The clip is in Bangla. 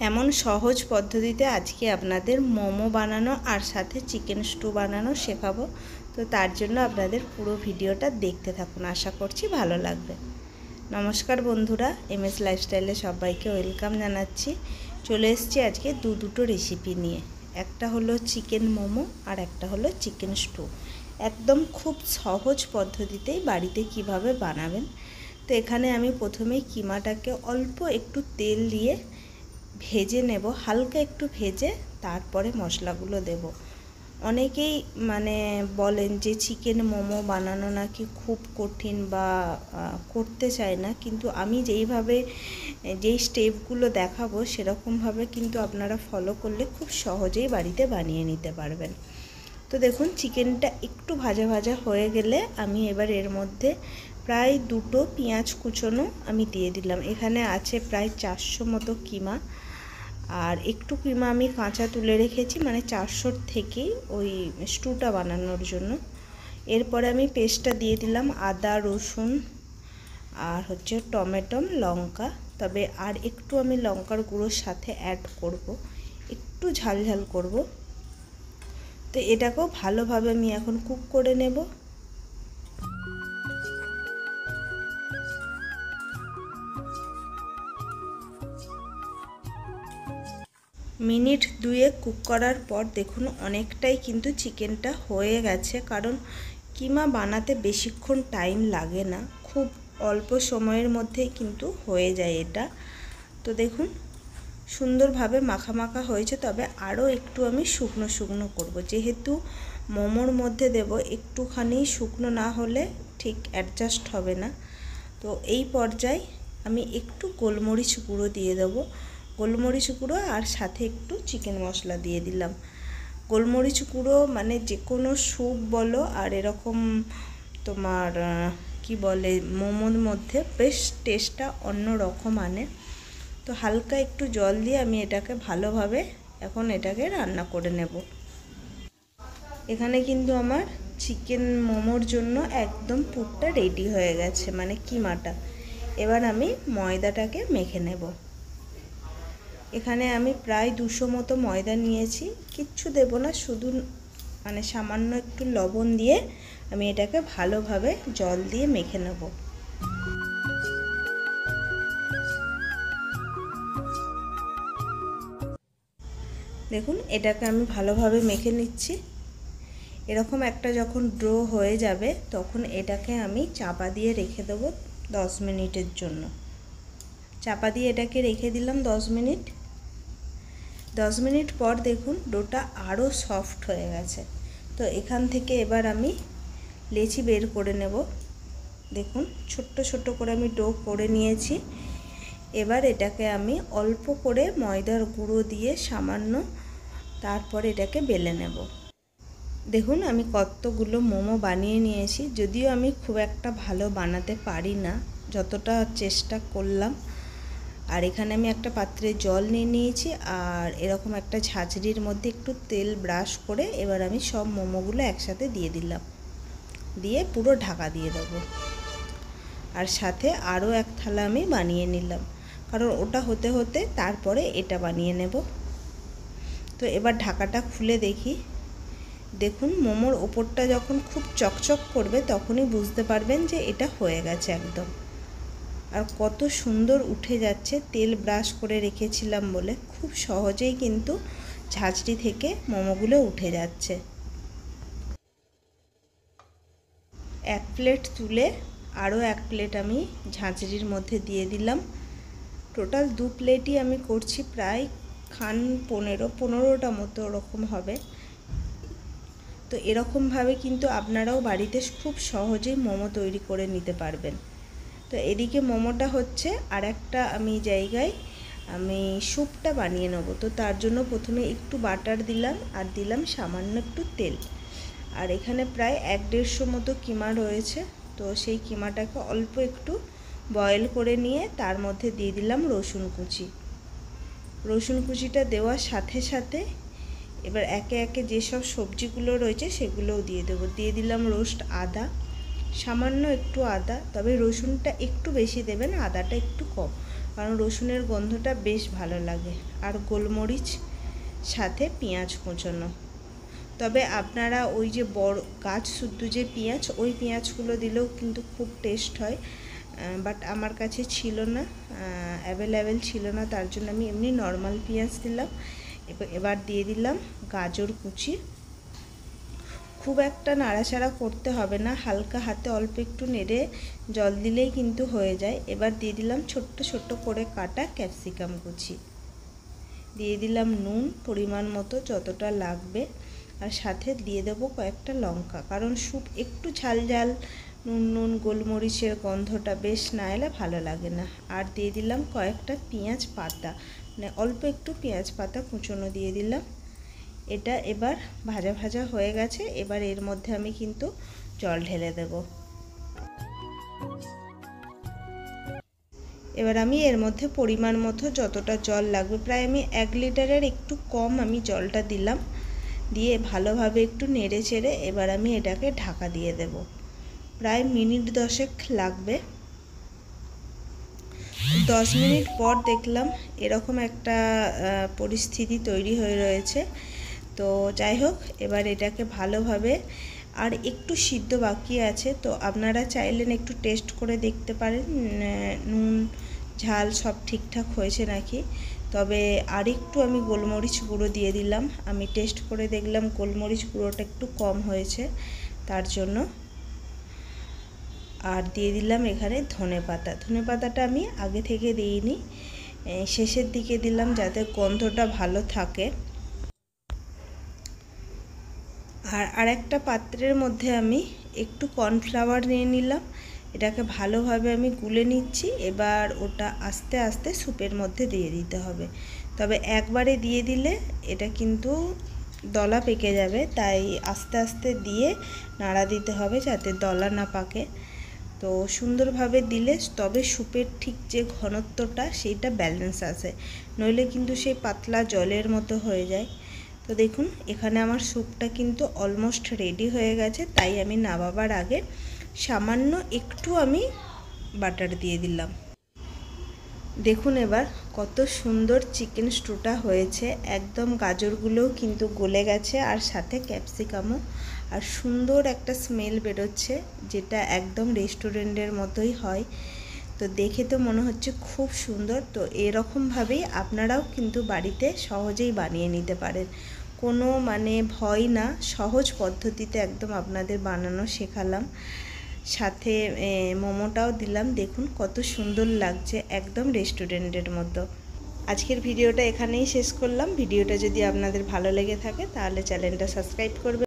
এমন সহজ পদ্ধতিতে আজকে আপনাদের মোমো বানানো আর সাথে চিকেন স্টু বানানো শেখাবো। তো তার জন্য আপনাদের পুরো ভিডিওটা দেখতে থাকুন, আশা করছি ভালো লাগবে। নমস্কার বন্ধুরা, এমএস লাইফস্টাইলে সবাইকে ওয়েলকাম জানাচ্ছি। চলে এসেছি আজকে দুটো রেসিপি নিয়ে। একটা হলো চিকেন মোমো আর একটা হলো চিকেন স্টু। একদম খুব সহজ পদ্ধতিতেই বাড়িতে কিভাবে বানাবেন। তো এখানে আমি প্রথমেই কিমাটাকে অল্প একটু তেল দিয়ে ভেজে নেব, হালকা একটু ভেজে তারপরে মশলাগুলো দেব। অনেকেই বলেন যে চিকেন মোমো বানানো নাকি খুব কঠিন বা করতে চায় না, কিন্তু আমি যেই স্টেপগুলো দেখাবো সেরকমভাবে কিন্তু আপনারা ফলো করলে খুব সহজেই বাড়িতে বানিয়ে নিতে পারবেন। তো দেখুন, চিকেনটা একটু ভাজা ভাজা হয়ে গেলে আমি এবার এর মধ্যে প্রায় 2 পেঁয়াজ কুচোনো আমি দিয়ে দিলাম। এখানে আছে প্রায় 400 মতো কিমা, আর একটু কিমা আমি কাঁচা তুলে রেখেছি, 400 থেকেই ওই স্টুটা বানানোর জন্য। এরপরে আমি পেস্টটা দিয়ে দিলাম আদা রসুন আর টমেটো লঙ্কা। তবে আর একটু আমি লঙ্কার গুঁড়োর সাথে অ্যাড করব, একটু ঝাল ঝাল করব। তো এটাকেও ভালোভাবে আমি এখন কুক করে নেব। মিনিট 2 কুক করার পর দেখুন অনেকটাই কিন্তু চিকেনটা হয়ে গেছে, কারণ কিমা বানাতে বেশিক্ষণ টাইম লাগে না, খুব অল্প সময়ের মধ্যেই কিন্তু হয়ে যায় এটা। তো দেখুন সুন্দরভাবে মাখা মাখা হয়েছে, তবে আরও একটু আমি শুকনো শুকনো করব, যেহেতু মোমোর মধ্যে দেব। একটুখানি শুকনো না হলে ঠিক অ্যাডজাস্ট হবে না। তো এই পর্যায়ে আমি একটু গোলমরিচ গুঁড়ো দিয়ে দেবো, গোলমরিচ গুঁড়ো আর সাথে একটু চিকেন মশলা দিয়ে দিলাম। গোলমরিচ গুঁড়ো যে কোনো স্যুপ বলো আর এরকম তোমার কি বলে মোমোর মধ্যে বেশ টেস্টটা অন্য রকম আনে। তো হালকা একটু জল দিয়ে আমি এটাকে ভালোভাবে এখন এটাকে রান্না করে নেব। এখানে কিন্তু আমার চিকেন মোমোর জন্য একদম পুরটা রেডি হয়ে গেছে, কিমাটা। এবার আমি ময়দাটাকে মেখে নেব। এখানে আমি প্রায় 200 মতো ময়দা নিয়েছি, কিচ্ছু দেব না, শুধু সামান্য একটু লবণ দিয়ে আমি এটাকে ভালোভাবে জল দিয়ে মেখে নেব। দেখুন এটাকে আমি ভালোভাবে মেখে নিচ্ছি। এরকম একটা যখন ডো হয়ে যাবে তখন এটাকে আমি চাপা দিয়ে রেখে দেবো 10 মিনিটের জন্য। চাপা দিয়ে এটাকে রেখে দিলাম 10 মিনিট। 10 মিনিট পর দেখুন ডোটা আরও সফট হয়ে গেছে। তো এখান থেকে এবার আমি লেচি বের করে নেব। দেখুন ছোট্ট ছোট্ট করে আমি ডো করে নিয়েছি। এবার এটাকে আমি অল্প করে ময়দার গুঁড়ো দিয়ে সামান্য তারপর এটাকে বেলে নেব। দেখুন আমি কতগুলো মোমো বানিয়ে নিয়েছি, যদিও আমি খুব একটা ভালো বানাতে পারি না, যতটা চেষ্টা করলাম। আর এখানে আমি একটা পাত্রে জল নিয়ে নিয়েছি, আর এরকম একটা ঝাঁঝরির মধ্যে একটু তেল ব্রাশ করে এবার আমি সব মোমোগুলো একসাথে দিয়ে দিলাম, দিয়ে পুরো ঢাকা দিয়ে দেবো। আর সাথে আরও এক থালা আমি বানিয়ে নিলাম, কারণ ওটা হতে হতে তারপরে এটা বানিয়ে নেব। তো এবার ঢাকাটা খুলে দেখি। দেখুন মোমোর ওপরটা যখন খুব চকচক করবে তখনই বুঝতে পারবেন যে এটা হয়ে গেছে একদম। আর কত সুন্দর উঠে যাচ্ছে, তেল ব্রাশ করে রেখেছিলাম বলে খুব সহজেই কিন্তু ঝাঁঝরি থেকে মোমোগুলো উঠে যাচ্ছে। এক প্লেট তুলে আরও এক প্লেট আমি ঝাঁঝরির মধ্যে দিয়ে দিলাম। টোটাল 2 প্লেটই আমি করছি, প্রায় 15টা মতো ওরকম হবে। তো এরকমভাবে কিন্তু আপনারাও বাড়িতে খুব সহজেই মোমো তৈরি করে নিতে পারবেন। তো এদিকে মোমোটা হচ্ছে, আর একটা আমি জায়গায় আমি স্যুপটা বানিয়ে নেব। তো তার জন্য প্রথমে একটু বাটার দিলাম আর দিলাম সামান্য একটু তেল। আর এখানে প্রায় 1-150 মতো কিমা রয়েছে। তো সেই কিমাটাকে অল্প একটু বয়েল করে নিয়ে তার মধ্যে দিয়ে দিলাম রসুন কুচি। রসুন কুচিটা দেওয়ার সাথে সাথে এবার একে একে যেসব সবজিগুলো রয়েছে সেগুলোও দিয়ে দেবো। দিয়ে দিলাম রোস্ট আদা, সামান্য একটু আদা, তবে রসুনটা একটু বেশি দেবেন, আদাটা একটু কম, কারণ রসুনের গন্ধটা বেশ ভালো লাগে। আর গোলমরিচ, সাথে পেঁয়াজ কুচোনো। তবে আপনারা ওই যে বড় গাছ শুদ্ধ যে পেঁয়াজ, ওই পেঁয়াজগুলো দিলেও কিন্তু খুব টেস্ট হয়, বাট আমার কাছে ছিল না, অ্যাভেলেবেল ছিল না, তার জন্য আমি এমনি নর্মাল পেঁয়াজ দিলাম। এবার দিয়ে দিলাম গাজর কুচি। খুব একটা নাড়াচাড়া করতে হবে না, হালকা হাতে অল্প একটু নেড়ে জল দিলেই কিন্তু হয়ে যায়। এবার দিয়ে দিলাম ছোট্ট ছোট্ট করে কাটা ক্যাপসিকাম কুচি, দিয়ে দিলাম নুন পরিমাণ মতো যতটা লাগবে, আর সাথে দিয়ে দেবো কয়েকটা লঙ্কা, কারণ স্যুপ একটু ঝাল ঝাল নুন নুন গোলমরিচের গন্ধটা বেশ না এলে ভালো লাগে না। আর দিয়ে দিলাম কয়েকটা পেঁয়াজ পাতা, মানে অল্প একটু পেঁয়াজ পাতা কুচোনো দিয়ে দিলাম। এটা এবার ভাজা ভাজা হয়ে গেছে। এবার এর মধ্যে আমি কিন্তু জল ঢেলে দেব। এবার আমি এর মধ্যে পরিমাণ মতো যতটা জল লাগবে, প্রায় আমি 1 লিটারের একটু কম আমি জলটা দিলাম, দিয়ে ভালোভাবে একটু নেড়ে চেড়ে এবার আমি এটাকে ঢাকা দিয়ে দেব। প্রায় মিনিট 10 লাগবে। 10 মিনিট পর দেখলাম এরকম একটা পরিস্থিতি তৈরি হয়ে রয়েছে। তো যাই হোক, এবার এটাকে ভালোভাবে, আর একটু সিদ্ধ বাকি আছে, তো আপনারা চাইলেন একটু টেস্ট করে দেখতে পারেন নুন ঝাল সব ঠিকঠাক হয়েছে নাকি। তবে আর একটু আমি গোলমরিচ গুঁড়ো দিয়ে দিলাম, আমি টেস্ট করে দেখলাম গোলমরিচ গুঁড়োটা একটু কম হয়েছে তার জন্য। আর দিয়ে দিলাম এখানে ধনেপাতা। ধনেপাতাটা আমি আগে থেকে দিইনি, শেষের দিকে দিলাম যাতে গন্ধটা ভালো থাকে। আর আরেকটা পাত্রের মধ্যে আমি একটু কর্নফ্লাওয়ার নিয়ে নিলাম, এটাকে ভালোভাবে আমি গুলে নিচ্ছি। এবার ওটা আস্তে আস্তে স্যুপের মধ্যে দিয়ে দিতে হবে, তবে একবারে দিয়ে দিলে এটা কিন্তু দলা পেকে যাবে, তাই আস্তে আস্তে দিয়ে নাড়া দিতে হবে যাতে দলা না পাকে। তো সুন্দরভাবে দিলে তবে স্যুপের ঠিক যে ঘনত্বটা সেইটা ব্যালেন্স আসে, নইলে কিন্তু সেই পাতলা জলের মতো হয়ে যায়। তো দেখুন এখানে আমার স্যুপটা কিন্তু অলমোস্ট রেডি হয়ে গেছে, তাই আমি নামাবার আগে সামান্য একটু আমি বাটার দিয়ে দিলাম। দেখুন এবার কত সুন্দর চিকেন স্টুটা হয়েছে, একদম গাজরগুলোও কিন্তু গলে গেছে, আর সাথে ক্যাপসিকামও, আর সুন্দর একটা স্মেল বেরোচ্ছে, যেটা একদম রেস্টুরেন্টের মতোই হয়। তো দেখে তো মনে হচ্ছে খুব সুন্দর। তো এরকমভাবেই আপনারাও কিন্তু বাড়িতে সহজেই বানিয়ে নিতে পারেন, কোনো মানে ভয় না, সহজ পদ্ধতিতে একদম আপনাদের বানানো শেখালাম। সাথে মোমোটাও দিলাম, দেখুন কত সুন্দর লাগছে, একদম রেস্টুরেন্টের মতো। আজকের ভিডিওটা এখানেই শেষ করলাম। ভিডিওটা যদি আপনাদের ভালো লেগে থাকে তাহলে চ্যানেলটা সাবস্ক্রাইব করবেন।